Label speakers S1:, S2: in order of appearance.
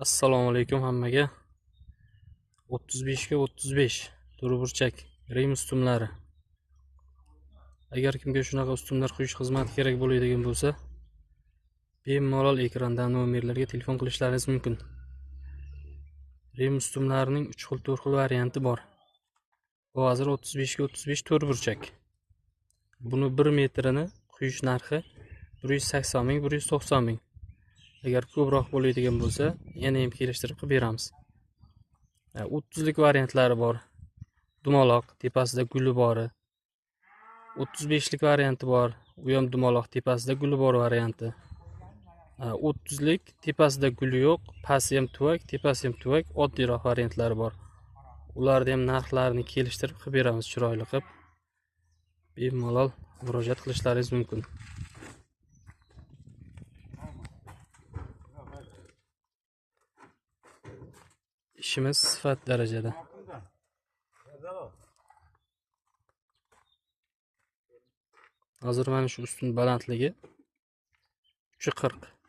S1: Assalomu alaykum hammaga. 35 ga 35 to'rtburchak Rim ustunlari. Agar kimga shunaqa ustunlar quyish xizmati kerak bo'ladigan bo'lsa, bemalol ekrandan nomerlarga telefon qilishlaringiz mumkin. Rim ustunlarining 3 xil 4 xil varianti bor. Bu hozir 35 ga 35 to'rtburchak. Buni 1 metrini quyish narxi 180 ming, 190 ming. Agar ko'proq bo'ladigan bo'lsa, yana ham kelishtirib qilib beramiz. 30lik variantlari bor. Dumaloq, tepasida guli bori. 35lik varianti bor. U ham dumaloq, tepasida guli bor varianti. 30lik tepasida guli yo'q, pasti ham tuvak, tepasi ham tuvak, oddiyroq variantlari bor. Ularni ham narxlarini kelishtirib qilib beramiz chiroyli qilib. Bemalol murojaat qilishlaringiz mumkin. İşimiz sifat derecede. Hozir mana shu ustun balandligi 340.